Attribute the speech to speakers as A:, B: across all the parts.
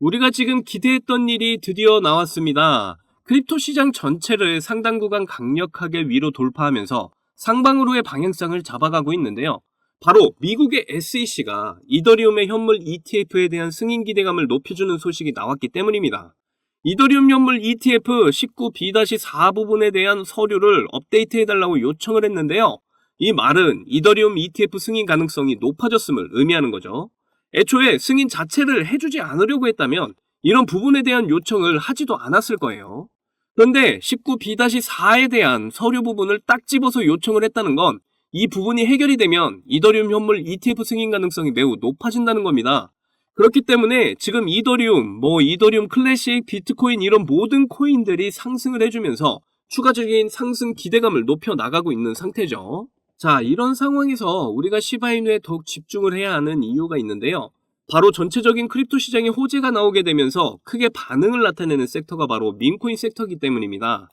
A: 우리가 지금 기대했던 일이 드디어 나왔습니다. 크립토 시장 전체를 상당 구간 강력하게 위로 돌파하면서 상방으로의 방향성을 잡아가고 있는데요. 바로 미국의 SEC가 이더리움의 현물 ETF에 대한 승인 기대감을 높여주는 소식이 나왔기 때문입니다. 이더리움 현물 ETF 19B-4 부분에 대한 서류를 업데이트해달라고 요청을 했는데요. 이 말은 이더리움 ETF 승인 가능성이 높아졌음을 의미하는 거죠. 애초에 승인 자체를 해주지 않으려고 했다면 이런 부분에 대한 요청을 하지도 않았을 거예요. 그런데 19B-4에 대한 서류 부분을 딱 집어서 요청을 했다는 건 이 부분이 해결이 되면 이더리움 현물 ETF 승인 가능성이 매우 높아진다는 겁니다. 그렇기 때문에 지금 이더리움, 이더리움 클래식, 비트코인 이런 모든 코인들이 상승을 해주면서 추가적인 상승 기대감을 높여 나가고 있는 상태죠. 자, 이런 상황에서 우리가 시바이누에 더욱 집중을 해야 하는 이유가 있는데요. 바로 전체적인 크립토 시장에 호재가 나오게 되면서 크게 반응을 나타내는 섹터가 바로 민코인 섹터이기 때문입니다.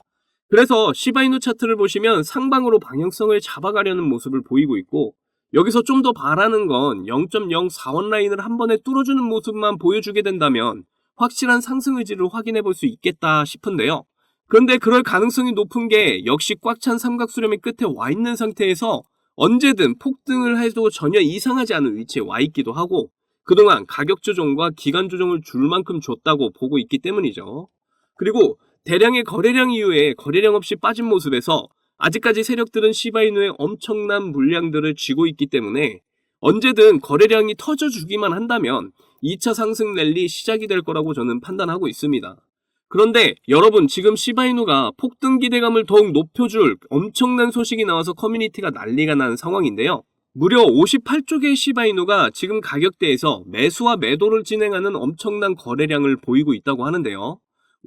A: 그래서 시바이누 차트를 보시면 상방으로 방향성을 잡아가려는 모습을 보이고 있고, 여기서 좀 더 바라는 건 0.04원 라인을 한 번에 뚫어주는 모습만 보여주게 된다면 확실한 상승 의지를 확인해 볼 수 있겠다 싶은데요. 그런데 그럴 가능성이 높은 게 역시 꽉 찬 삼각수렴의 끝에 와 있는 상태에서 언제든 폭등을 해도 전혀 이상하지 않은 위치에 와 있기도 하고, 그동안 가격 조정과 기간 조정을 줄 만큼 줬다고 보고 있기 때문이죠. 그리고 대량의 거래량 이후에 거래량 없이 빠진 모습에서 아직까지 세력들은 시바이누의 엄청난 물량들을 쥐고 있기 때문에 언제든 거래량이 터져주기만 한다면 2차 상승 랠리 시작이 될 거라고 저는 판단하고 있습니다. 그런데 여러분, 지금 시바이누가 폭등 기대감을 더욱 높여줄 엄청난 소식이 나와서 커뮤니티가 난리가 난 상황인데요. 무려 58조 개의 시바이누가 지금 가격대에서 매수와 매도를 진행하는 엄청난 거래량을 보이고 있다고 하는데요.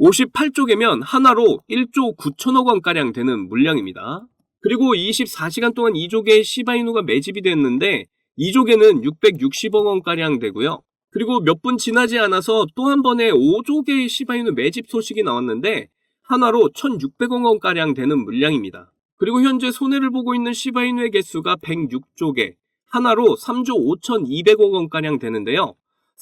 A: 58조 개면 하나로 1조 9천억 원가량 되는 물량입니다. 그리고 24시간 동안 2조 개의 시바이누가 매집이 됐는데 2조 개는 660억 원가량 되고요. 그리고 몇 분 지나지 않아서 또 한 번에 5조 개의 시바이누 매집 소식이 나왔는데 하나로 1,600억 원가량 되는 물량입니다. 그리고 현재 손해를 보고 있는 시바이누의 개수가 106조 개, 하나로 3조 5,200억 원가량 되는데요.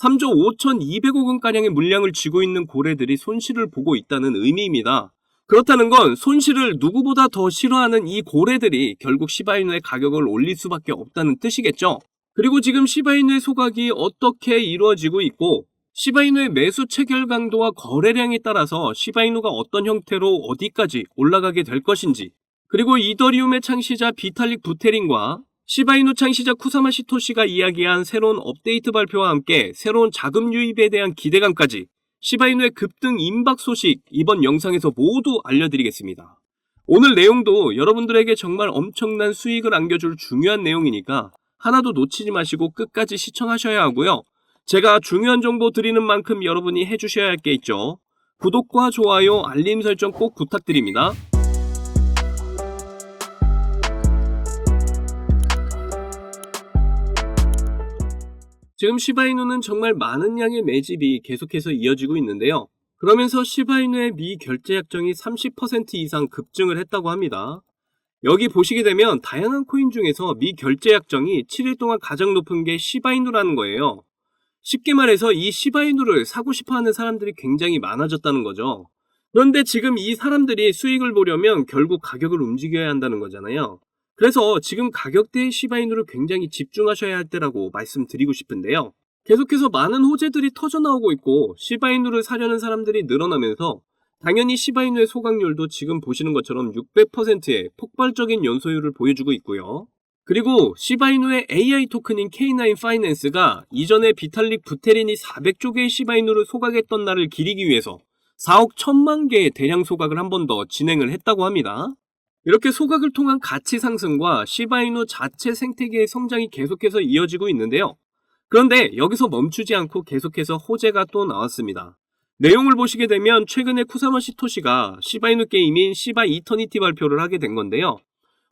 A: 3조 5,200억 원가량의 물량을 쥐고 있는 고래들이 손실을 보고 있다는 의미입니다. 그렇다는 건 손실을 누구보다 더 싫어하는 이 고래들이 결국 시바이누의 가격을 올릴 수밖에 없다는 뜻이겠죠. 그리고 지금 시바이누의 소각이 어떻게 이루어지고 있고, 시바이누의 매수 체결 강도와 거래량에 따라서 시바이누가 어떤 형태로 어디까지 올라가게 될 것인지, 그리고 이더리움의 창시자 비탈릭 부테린과 시바이누 창시자 쿠사마 시토시가 이야기한 새로운 업데이트 발표와 함께 새로운 자금 유입에 대한 기대감까지 시바이누의 급등 임박 소식 이번 영상에서 모두 알려드리겠습니다. 오늘 내용도 여러분들에게 정말 엄청난 수익을 안겨줄 중요한 내용이니까 하나도 놓치지 마시고 끝까지 시청하셔야 하고요. 제가 중요한 정보 드리는 만큼 여러분이 해주셔야 할 게 있죠. 구독과 좋아요, 알림 설정 꼭 부탁드립니다. 지금 시바이누는 정말 많은 양의 매집이 계속해서 이어지고 있는데요. 그러면서 시바이누의 미결제 약정이 30% 이상 급증을 했다고 합니다. 여기 보시게 되면 다양한 코인 중에서 미결제 약정이 7일 동안 가장 높은 게 시바이누라는 거예요. 쉽게 말해서 이 시바이누를 사고 싶어하는 사람들이 굉장히 많아졌다는 거죠. 그런데 지금 이 사람들이 수익을 보려면 결국 가격을 움직여야 한다는 거잖아요. 그래서 지금 가격대의 시바이누를 굉장히 집중하셔야 할 때라고 말씀드리고 싶은데요. 계속해서 많은 호재들이 터져나오고 있고 시바이누를 사려는 사람들이 늘어나면서 당연히 시바이누의 소각률도 지금 보시는 것처럼 600%의 폭발적인 연소율을 보여주고 있고요. 그리고 시바이누의 AI 토큰인 K9 파이낸스가 이전에 비탈릭 부테린이 400조 개의 시바이누를 소각했던 날을 기리기 위해서 4억 1천만 개의 대량 소각을 한 번 더 진행을 했다고 합니다. 이렇게 소각을 통한 가치 상승과 시바이누 자체 생태계의 성장이 계속해서 이어지고 있는데요. 그런데 여기서 멈추지 않고 계속해서 호재가 또 나왔습니다. 내용을 보시게 되면 최근에 쿠사마 시토시가 시바이누 게임인 시바 이터니티 발표를 하게 된 건데요.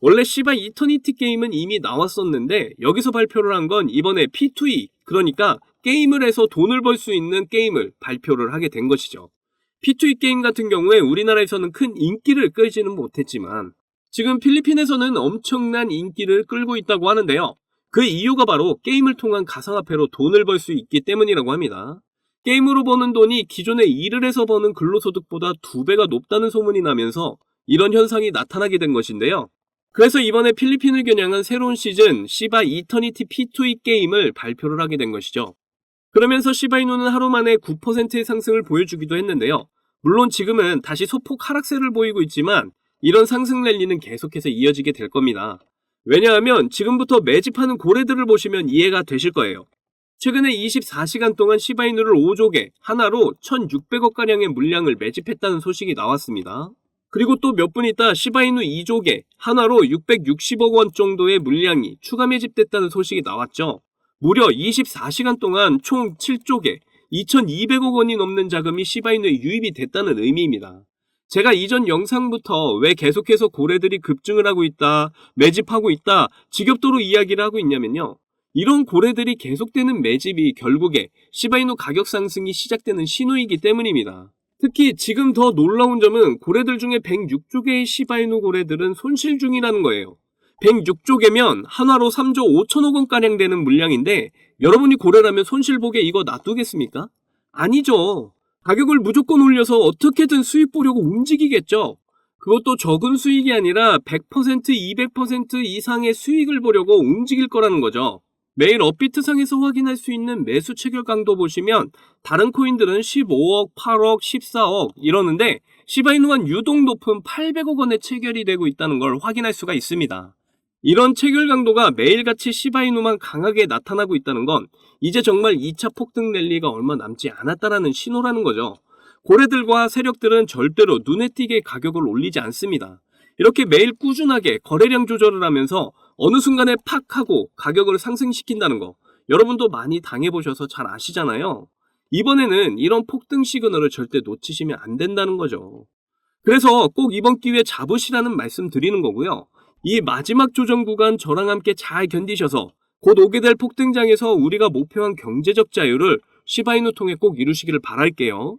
A: 원래 시바 이터니티 게임은 이미 나왔었는데 여기서 발표를 한 건 이번에 P2E, 그러니까 게임을 해서 돈을 벌 수 있는 게임을 발표를 하게 된 것이죠. P2E 게임 같은 경우에 우리나라에서는 큰 인기를 끌지는 못했지만 지금 필리핀에서는 엄청난 인기를 끌고 있다고 하는데요. 그 이유가 바로 게임을 통한 가상화폐로 돈을 벌 수 있기 때문이라고 합니다. 게임으로 버는 돈이 기존에 일을 해서 버는 근로소득보다 2배가 높다는 소문이 나면서 이런 현상이 나타나게 된 것인데요. 그래서 이번에 필리핀을 겨냥한 새로운 시즌 시바 이터니티 P2E 게임을 발표를 하게 된 것이죠. 그러면서 시바이누는 하루 만에 9%의 상승을 보여주기도 했는데요. 물론 지금은 다시 소폭 하락세를 보이고 있지만 이런 상승 랠리는 계속해서 이어지게 될 겁니다. 왜냐하면 지금부터 매집하는 고래들을 보시면 이해가 되실 거예요. 최근에 24시간 동안 시바이누를 5조개, 하나로 1,600억가량의 물량을 매집했다는 소식이 나왔습니다. 그리고 또 몇 분 있다 시바이누 2조개, 하나로 660억 원 정도의 물량이 추가 매집됐다는 소식이 나왔죠. 무려 24시간 동안 총 7조개, 2,200억 원이 넘는 자금이 시바이누에 유입이 됐다는 의미입니다. 제가 이전 영상부터 왜 계속해서 고래들이 급증을 하고 있다, 매집하고 있다, 지겹도록 이야기를 하고 있냐면요. 이런 고래들이 계속되는 매집이 결국에 시바이누 가격 상승이 시작되는 신호이기 때문입니다. 특히 지금 더 놀라운 점은 고래들 중에 106조개의 시바이누 고래들은 손실 중이라는 거예요. 106조개면 한화로 3조 5천억 원가량 되는 물량인데 여러분이 고래라면 손실보게 이거 놔두겠습니까? 아니죠. 가격을 무조건 올려서 어떻게든 수익 보려고 움직이겠죠. 그것도 적은 수익이 아니라 100%, 200% 이상의 수익을 보려고 움직일 거라는 거죠. 매일 업비트상에서 확인할 수 있는 매수 체결 강도 보시면 다른 코인들은 15억, 8억, 14억 이러는데 시바이누만 유독 높은 800억 원의 체결이 되고 있다는 걸 확인할 수가 있습니다. 이런 체결 강도가 매일같이 시바이누만 강하게 나타나고 있다는 건 이제 정말 2차 폭등 랠리가 얼마 남지 않았다라는 신호라는 거죠. 고래들과 세력들은 절대로 눈에 띄게 가격을 올리지 않습니다. 이렇게 매일 꾸준하게 거래량 조절을 하면서 어느 순간에 팍 하고 가격을 상승시킨다는 거 여러분도 많이 당해보셔서 잘 아시잖아요. 이번에는 이런 폭등 시그널을 절대 놓치시면 안 된다는 거죠. 그래서 꼭 이번 기회에 잡으시라는 말씀 드리는 거고요. 이 마지막 조정 구간 저랑 함께 잘 견디셔서 곧 오게 될 폭등장에서 우리가 목표한 경제적 자유를 시바이누 통해 꼭 이루시기를 바랄게요.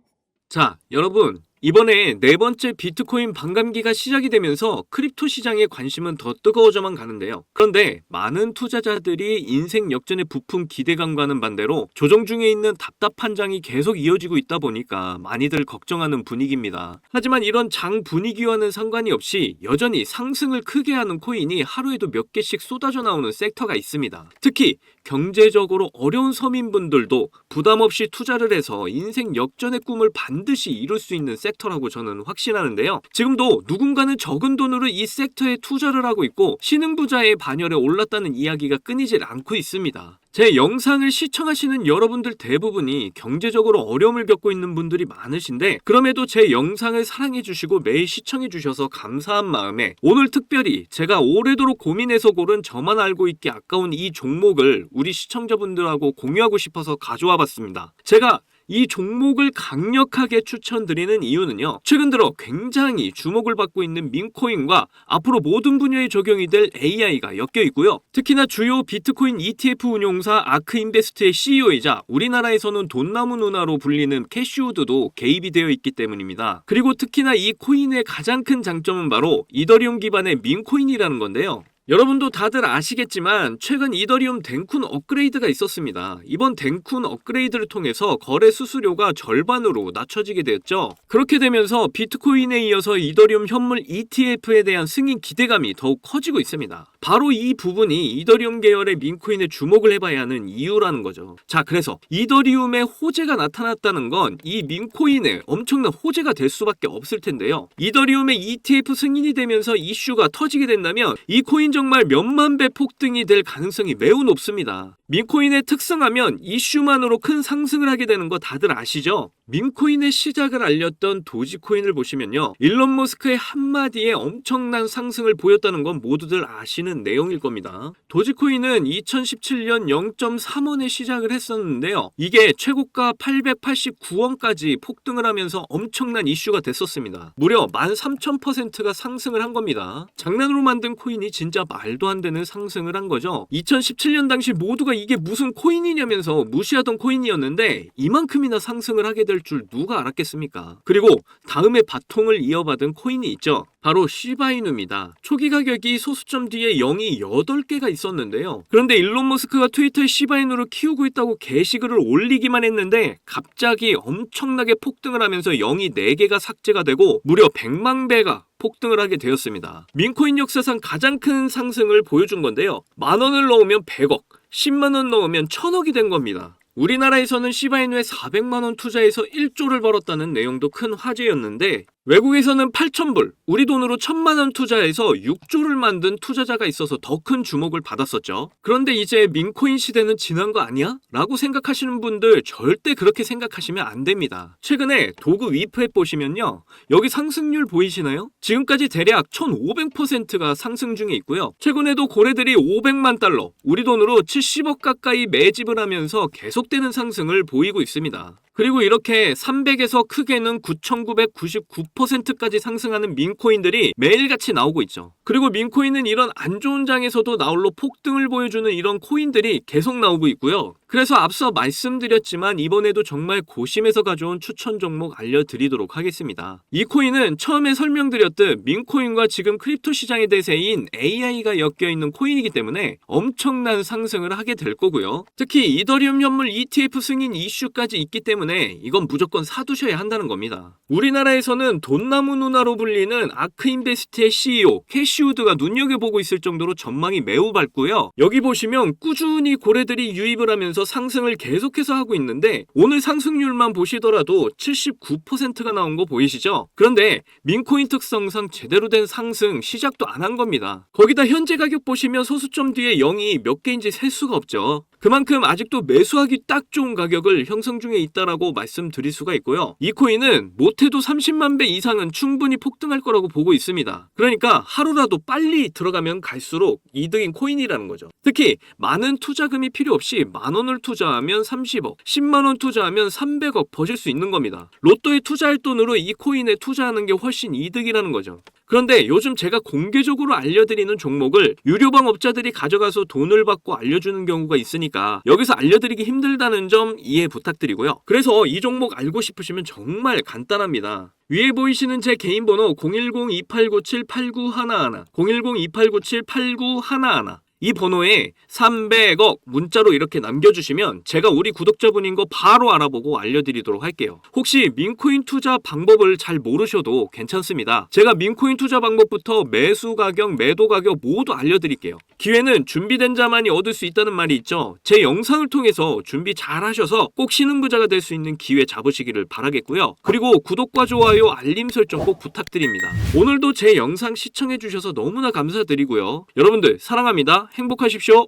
A: 자, 여러분, 이번에 네 번째 비트코인 반감기가 시작이 되면서 크립토 시장의 관심은 더 뜨거워져만 가는데요. 그런데 많은 투자자들이 인생 역전의 부푼 기대감과는 반대로 조정 중에 있는 답답한 장이 계속 이어지고 있다 보니까 많이들 걱정하는 분위기입니다. 하지만 이런 장 분위기와는 상관이 없이 여전히 상승을 크게 하는 코인이 하루에도 몇 개씩 쏟아져 나오는 섹터가 있습니다. 특히 경제적으로 어려운 서민분들도 부담 없이 투자를 해서 인생 역전의 꿈을 반드시 이룰 수 있는 섹터라고 저는 확신하는데요. 지금도 누군가는 적은 돈으로 이 섹터에 투자를 하고 있고 신흥부자의 반열에 올랐다는 이야기가 끊이질 않고 있습니다. 제 영상을 시청하시는 여러분들 대부분이 경제적으로 어려움을 겪고 있는 분들이 많으신데 그럼에도 제 영상을 사랑해주시고 매일 시청해주셔서 감사한 마음에 오늘 특별히 제가 오래도록 고민해서 고른 저만 알고 있기 아까운 이 종목을 우리 시청자분들하고 공유하고 싶어서 가져와 봤습니다. 제가 이 종목을 강력하게 추천드리는 이유는요. 최근 들어 굉장히 주목을 받고 있는 민코인과 앞으로 모든 분야에 적용이 될 AI가 엮여 있고요. 특히나 주요 비트코인 ETF 운용사 아크인베스트의 CEO이자 우리나라에서는 돈나무 누나로 불리는 캐시우드도 개입이 되어 있기 때문입니다. 그리고 특히나 이 코인의 가장 큰 장점은 바로 이더리움 기반의 민코인이라는 건데요. 여러분도 다들 아시겠지만 최근 이더리움 댕쿤 업그레이드가 있었습니다. 이번 댕쿤 업그레이드를 통해서 거래 수수료가 절반으로 낮춰지게 되었죠. 그렇게 되면서 비트코인에 이어서 이더리움 현물 ETF에 대한 승인 기대감이 더욱 커지고 있습니다. 바로 이 부분이 이더리움 계열의 민코인에 주목을 해봐야 하는 이유라는 거죠. 자, 그래서 이더리움의 호재가 나타났다는 건 이 민코인에 엄청난 호재가 될 수밖에 없을 텐데요. 이더리움의 ETF 승인이 되면서 이슈가 터지게 된다면 이 코인 정말 몇만 배 폭등이 될 가능성이 매우 높습니다. 민코인의 특성하면 이슈만으로 큰 상승을 하게 되는 거 다들 아시죠? 민코인의 시작을 알렸던 도지코인을 보시면요. 일론 머스크의 한마디에 엄청난 상승을 보였다는 건 모두들 아시는 내용일 겁니다. 도지코인은 2017년 0.3원에 시작을 했었는데요. 이게 최고가 889원까지 폭등을 하면서 엄청난 이슈가 됐었습니다. 무려 13,000%가 상승을 한 겁니다. 장난으로 만든 코인이 진짜 진짜 말도 안 되는 상승을 한 거죠. 2017년 당시 모두가 이게 무슨 코인이냐면서 무시하던 코인이었는데 이만큼이나 상승을 하게 될 줄 누가 알았겠습니까? 그리고 다음에 바통을 이어받은 코인이 있죠. 바로 시바이누입니다. 초기 가격이 소수점 뒤에 0이 8개가 있었는데요. 그런데 일론 머스크가 트위터에 시바이누를 키우고 있다고 게시글을 올리기만 했는데 갑자기 엄청나게 폭등을 하면서 0이 4개가 삭제가 되고 무려 100만 배가 폭등을 하게 되었습니다. 민코인 역사상 가장 큰 상승을 보여준 건데요. 10,000원을 넣으면 100억, 10만원 넣으면 1000억이 된 겁니다. 우리나라에서는 시바이누에 400만원 투자해서 1조를 벌었다는 내용도 큰 화제였는데 외국에서는 8,000불, 우리 돈으로 1,000만원 투자해서 6조를 만든 투자자가 있어서 더 큰 주목을 받았었죠. 그런데 이제 민코인 시대는 지난 거 아니야? 라고 생각하시는 분들 절대 그렇게 생각하시면 안 됩니다. 최근에 도구 위프앱 보시면요. 여기 상승률 보이시나요? 지금까지 대략 1,500%가 상승 중에 있고요. 최근에도 고래들이 500만 달러, 우리 돈으로 70억 가까이 매집을 하면서 계속되는 상승을 보이고 있습니다. 그리고 이렇게 300에서 크게는 9,999%까지 상승하는 민코인들이 매일같이 나오고 있죠. 그리고 민코인은 이런 안 좋은 장에서도 나홀로 폭등을 보여주는 이런 코인들이 계속 나오고 있고요. 그래서 앞서 말씀드렸지만 이번에도 정말 고심해서 가져온 추천 종목 알려드리도록 하겠습니다. 이 코인은 처음에 설명드렸듯 민코인과 지금 크립토 시장의 대세인 AI가 엮여있는 코인이기 때문에 엄청난 상승을 하게 될 거고요. 특히 이더리움 현물 ETF 승인 이슈까지 있기 때문에 이건 무조건 사두셔야 한다는 겁니다. 우리나라에서는 돈나무 누나로 불리는 아크인베스트의 CEO 캐시우드가 눈여겨보고 있을 정도로 전망이 매우 밝고요. 여기 보시면 꾸준히 고래들이 유입을 하면서 상승을 계속해서 하고 있는데 오늘 상승률만 보시더라도 79%가 나온 거 보이시죠? 그런데 민코인 특성상 제대로 된 상승 시작도 안 한 겁니다. 거기다 현재 가격 보시면 소수점 뒤에 0이 몇 개인지 셀 수가 없죠. 그만큼 아직도 매수하기 딱 좋은 가격을 형성 중에 있다라고 말씀드릴 수가 있고요. 이 코인은 못해도 30만 배 이상은 충분히 폭등할 거라고 보고 있습니다. 그러니까 하루라도 빨리 들어가면 갈수록 이득인 코인이라는 거죠. 특히 많은 투자금이 필요 없이 10,000원을 투자하면 30억, 10만원 투자하면 300억 버실 수 있는 겁니다. 로또에 투자할 돈으로 이 코인에 투자하는 게 훨씬 이득이라는 거죠. 그런데 요즘 제가 공개적으로 알려드리는 종목을 유료방 업자들이 가져가서 돈을 받고 알려주는 경우가 있으니까 여기서 알려드리기 힘들다는 점 이해 부탁드리고요. 그래서 이 종목 알고 싶으시면 정말 간단합니다. 위에 보이시는 제 개인 번호 010-2897-8911, 010-2897-8911 이 번호에 300억 문자로 이렇게 남겨주시면 제가 우리 구독자분인 거 바로 알아보고 알려드리도록 할게요. 혹시 민코인 투자 방법을 잘 모르셔도 괜찮습니다. 제가 민코인 투자 방법부터 매수 가격, 매도 가격 모두 알려드릴게요. 기회는 준비된 자만이 얻을 수 있다는 말이 있죠. 제 영상을 통해서 준비 잘 하셔서 꼭 신흥부자가 될 수 있는 기회 잡으시기를 바라겠고요. 그리고 구독과 좋아요, 알림 설정 꼭 부탁드립니다. 오늘도 제 영상 시청해주셔서 너무나 감사드리고요. 여러분들 사랑합니다. 행복하십시오.